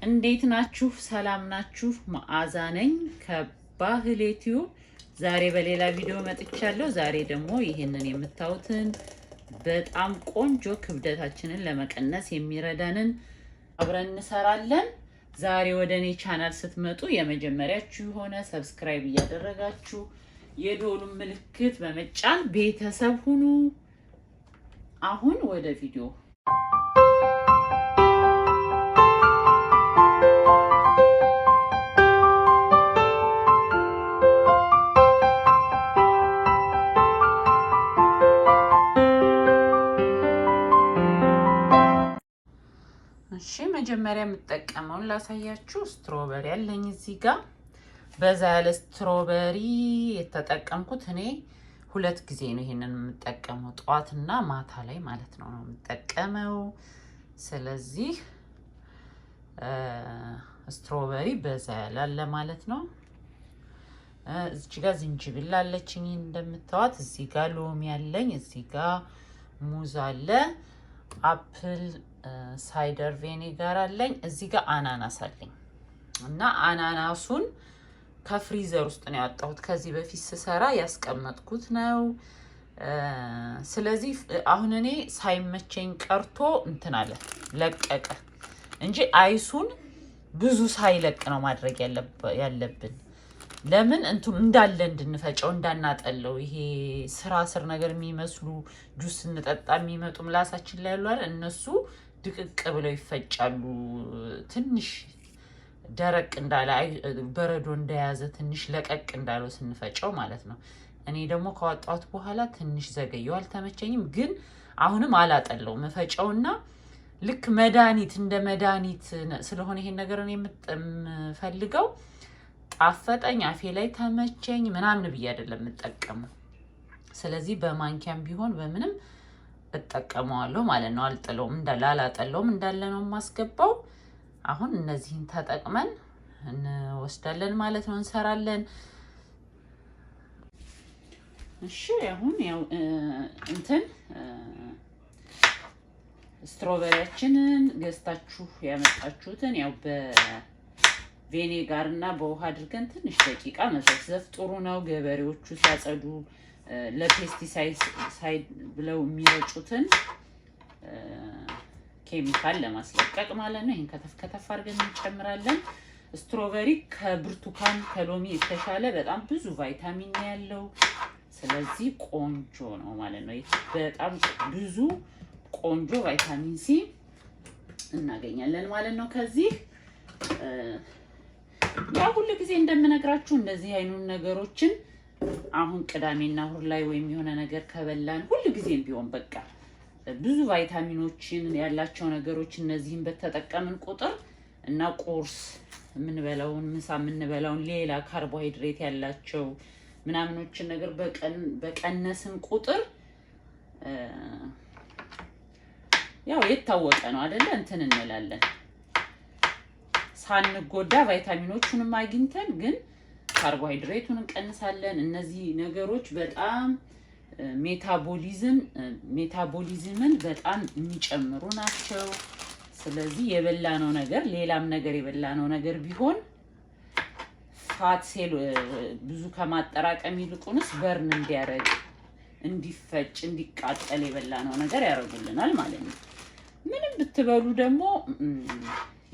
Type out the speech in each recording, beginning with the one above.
እንዴት ናችሁ? ሰላም ናችሁ? መዓዛ ነኝ ከባህሌ ቲዩብ። ዛሬ በሌላ ቪዲዮ መጥቻለሁ። ዛሬ ደግሞ ይሄንን የምታዩትን በጣም ቆንጆ ክብደታችንን ለመቀነስ የሚረዳንን አብረን እንሰራለን። ዛሬ ወደኔ ቻናል ስትመጡ የመጀመሪያችሁ ሆነ ሰብስክራይብ እያደረጋችሁ የደወሉን ምልክት በመጫን ቤተሰብ ሁኑ። አሁን ወደ ቪዲዮ መጀመሪያ የምጠቀመውን ላሳያችሁ። ስትሮበሪ አለኝ እዚህ ጋር በዛ ያለ ስትሮበሪ የተጠቀምኩት እኔ 2 ጊዜ ነው ይሄንን የምጠቀመው፣ ጧትና ማታ ላይ ማለት ነው የምጠቀመው። ስለዚህ ስትሮበሪ በዛ ያለ ማለት ነው። እዚህ ጋር ዝንጅብል አለችኝ እንደምታዋት፣ እዚህ ጋር ሎሚ አለኝ፣ እዚህ ጋር ሙዝ አለ፣ አፕል ሳይደር ቪኔጋር አለኝ፣ እዚህ ጋር አናናስ አለኝ እና አናናሱን ከፍሪዘር ውስጥ ነው ያወጣሁት። ከዚህ በፊት ስሰራ ያስቀመጥኩት ነው። ስለዚህ አሁን እኔ ሳይመቸኝ ቀርቶ እንትን አለ ለቀቀ እንጂ አይሱን ብዙ ሳይለቅ ነው ማድረግ ያለብን። ለምን እንትን እንዳለ እንድንፈጨው እንዳናጠለው። ይሄ ስር ነገር የሚመስሉ ጁስ እንጠጣ የሚመጡ ምላሳችን ላይ ያሉ አይደል፣ እነሱ ድቅቅ ብለው ይፈጫሉ። ትንሽ ደረቅ እንዳለ በረዶ እንደያዘ ትንሽ ለቀቅ እንዳለው ስንፈጨው ማለት ነው። እኔ ደግሞ ካወጣሁት በኋላ ትንሽ ዘገየው፣ አልተመቸኝም። ግን አሁንም አላጠለው መፈጨውና ልክ መድኃኒት እንደ መድኃኒት ስለሆነ ይሄን ነገር እኔ የምፈልገው ጣፈጠኝ፣ አፌ ላይ ተመቸኝ ምናምን ብዬ አይደለም የምጠቀመው። ስለዚህ በማንኪያም ቢሆን በምንም እጠቀመዋለሁ ማለት ነው። አልጥለውም፣ አላጠለውም፣ እንዳለ ነው የማስገባው። አሁን እነዚህን ተጠቅመን እንወስዳለን ማለት ነው፣ እንሰራለን። እሺ አሁን ያው ስትሮበሪያችንን ገዝታችሁ ያመጣችሁትን ያው በቪኔጋር እና በውሃ አድርገን ትንሽ ደቂቃ መዘፍዘፍ ጥሩ ነው። ገበሬዎቹ ሲያጸዱ ለፔስቲሳይድ ብለው የሚረጩትን ኬሚካል ለማስለቀቅ ማለት ነው። ይሄን ከተፍ አድርገን እንጨምራለን። ስትሮበሪ ከብርቱካን ከሎሚ የተሻለ በጣም ብዙ ቫይታሚን ያለው፣ ስለዚህ ቆንጆ ነው ማለት ነው። በጣም ብዙ ቆንጆ ቫይታሚን ሲ እናገኛለን ማለት ነው ከዚህ። ያው ሁሉ ጊዜ እንደምነግራችሁ እንደዚህ አይኑን ነገሮችን አሁን ቅዳሜና እሁድ ላይ ወይም የሆነ ነገር ከበላን ሁሉ ጊዜም ቢሆን በቃ ብዙ ቫይታሚኖችን ያላቸው ነገሮች እነዚህን በተጠቀምን ቁጥር እና ቁርስ የምንበላውን ምሳ የምንበላውን ሌላ ካርቦሃይድሬት ያላቸው ምናምኖችን ነገር በቀነስን ቁጥር ያው የታወቀ ነው አይደለ እንትን እንላለን ሳንጎዳ ቫይታሚኖቹንም አግኝተን ግን ካርቦሃይድሬቱን እንቀንሳለን። እነዚህ ነገሮች በጣም ሜታቦሊዝምን በጣም የሚጨምሩ ናቸው። ስለዚህ የበላነው ነገር ሌላም ነገር የበላነው ነገር ቢሆን ፋት ሴል ብዙ ከማጠራቀም ይልቁንስ በርን እንዲያረግ፣ እንዲፈጭ፣ እንዲቃጠል የበላነው ነገር ያደርጉልናል ማለት ነው። ምንም ብትበሉ ደግሞ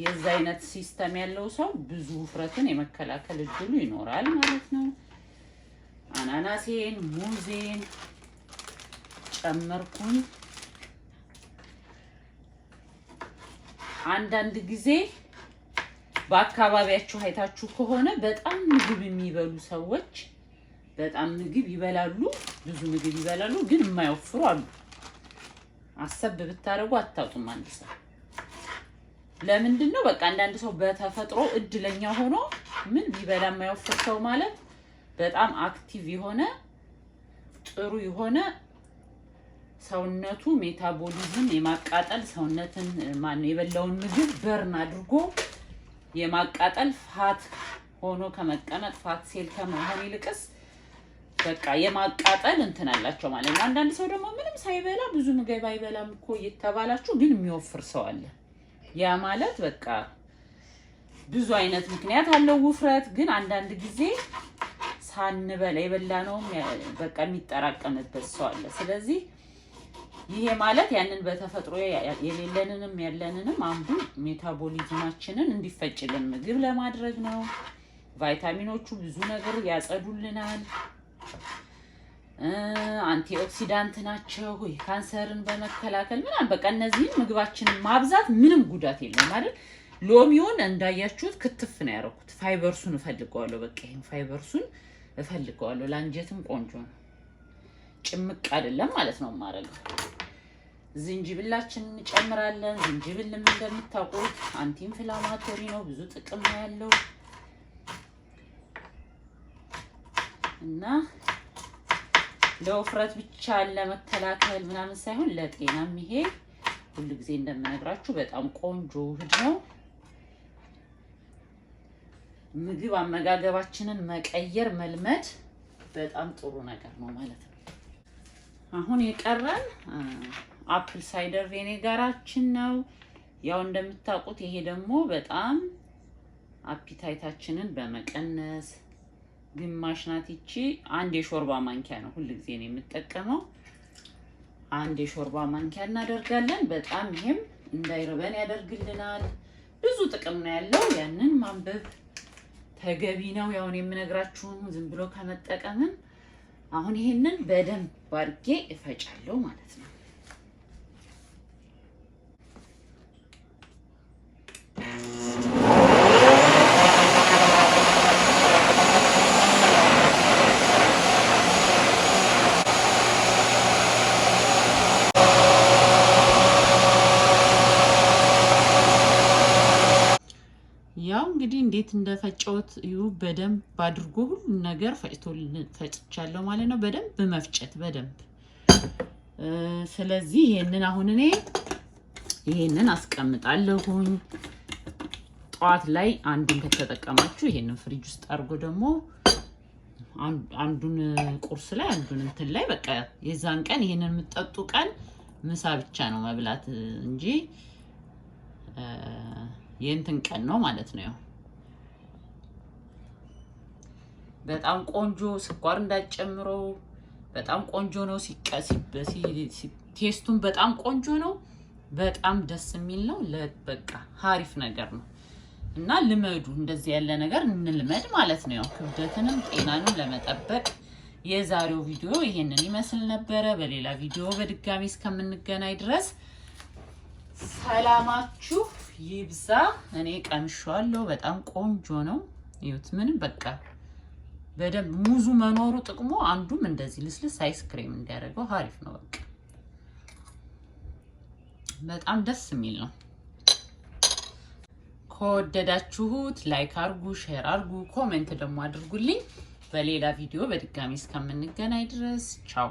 የዛ አይነት ሲስተም ያለው ሰው ብዙ ውፍረትን የመከላከል እድሉ ይኖራል ማለት ነው። አናናሴን ሙዜን ጨመርኩኝ። አንዳንድ ጊዜ በአካባቢያችሁ አይታችሁ ከሆነ በጣም ምግብ የሚበሉ ሰዎች በጣም ምግብ ይበላሉ፣ ብዙ ምግብ ይበላሉ፣ ግን የማይወፍሩ አሉ። አሰብ ብታረጉ አታውጡም አንድ ሰው። ለምንድን ነው? በቃ አንዳንድ ሰው በተፈጥሮ እድለኛ ሆኖ ምን ቢበላ የማይወፍር ሰው ማለት በጣም አክቲቭ የሆነ ጥሩ የሆነ ሰውነቱ ሜታቦሊዝም የማቃጠል ሰውነትን የበላውን ምግብ በርን አድርጎ የማቃጠል ፋት ሆኖ ከመቀመጥ ፋት ሴል ከመሆን ይልቅስ በቃ የማቃጠል እንትን አላቸው ማለት ነው። አንዳንድ ሰው ደግሞ ምንም ሳይበላ ብዙ ምግብ አይበላም እኮ እየተባላችሁ ግን የሚወፍር ሰው አለ። ያ ማለት በቃ ብዙ አይነት ምክንያት አለው ውፍረት ግን አንዳንድ ጊዜ ሳንበላ የበላነው በቃ የሚጠራቀምበት ሰው አለ ስለዚህ ይሄ ማለት ያንን በተፈጥሮ የሌለንንም ያለንንም አንዱ ሜታቦሊዝማችንን እንዲፈጭልን ምግብ ለማድረግ ነው ቫይታሚኖቹ ብዙ ነገር ያጸዱልናል አንቲኦክሲዳንት ናቸው ካንሰርን በመከላከል ምናምን በቃ እነዚህ ምግባችንን ማብዛት ምንም ጉዳት የለውም አይደል ሎሚውን እንዳያችሁት ክትፍ ነው ያረኩት ፋይበርሱን እፈልገዋለሁ በቃ ይሄን ፋይበርሱን እፈልገዋለሁ ላንጀትም ቆንጆ ነው ጭምቅ አይደለም ማለት ነው ማረጋው ዝንጅብላችንን እንጨምራለን ዝንጅብልም እንደምታውቁት አንቲ ኢንፍላማቶሪ ነው ብዙ ጥቅም ያለው እና ለውፍረት ብቻ ለመከላከል ምናምን ሳይሆን ለጤናም ይሄ ሁሉ ጊዜ እንደምነግራችሁ በጣም ቆንጆ ውህድ ነው ምግብ አመጋገባችንን መቀየር መልመድ በጣም ጥሩ ነገር ነው ማለት ነው አሁን የቀረን አፕል ሳይደር ቪኔጋራችን ነው ያው እንደምታውቁት ይሄ ደግሞ በጣም አፒታይታችንን በመቀነስ ግማሽ ናት እቺ አንድ የሾርባ ማንኪያ ነው ሁሉ ጊዜ ነው የምጠቀመው አንድ የሾርባ ማንኪያ እናደርጋለን በጣም ይሄም እንዳይርበን ያደርግልናል ብዙ ጥቅም ነው ያለው ያንን ማንበብ ተገቢ ነው ያው የምነግራችሁ ዝም ብሎ ከመጠቀም አሁን ይሄንን በደንብ አድርጌ እፈጫለሁ ማለት ነው ያው እንግዲህ እንዴት እንደፈጨውት እዩ በደንብ አድርጎ ሁሉ ነገር ፈጭቻለሁ ማለት ነው በደንብ መፍጨት በደንብ ስለዚህ ይሄንን አሁን እኔ ይሄንን አስቀምጣለሁኝ ጧት ላይ አንዱን ከተጠቀማችሁ ይሄንን ፍሪጅ ውስጥ አድርጎ ደግሞ አንዱን ቁርስ ላይ አንዱን እንትን ላይ በቃ የዛን ቀን ይሄንን የምትጠጡ ቀን ምሳ ብቻ ነው መብላት እንጂ የእንትን ቀን ነው ማለት ነው በጣም ቆንጆ ስኳር እንዳጨምሮ በጣም ቆንጆ ነው ቴስቱን በጣም ቆንጆ ነው በጣም ደስ የሚል ነው ለበቃ አሪፍ ነገር ነው እና ልመዱ እንደዚህ ያለ ነገር እንልመድ ማለት ነው ክብደትንም ጤናንም ለመጠበቅ የዛሬው ቪዲዮ ይሄንን ይመስል ነበር በሌላ ቪዲዮ በድጋሚ እስከምንገናኝ ድረስ ሰላማችሁ ይብዛ እኔ ቀምሻለሁ በጣም ቆንጆ ነው ይሁት ምንም በቃ በደንብ ሙዙ መኖሩ ጥቅሙ አንዱም እንደዚህ ልስልስ አይስክሬም እንዲያደርገው አሪፍ ነው በቃ በጣም ደስ የሚል ነው ከወደዳችሁት ላይክ አድርጉ ሼር አድርጉ ኮሜንት ደግሞ አድርጉልኝ በሌላ ቪዲዮ በድጋሚ እስከምንገናኝ ድረስ ቻው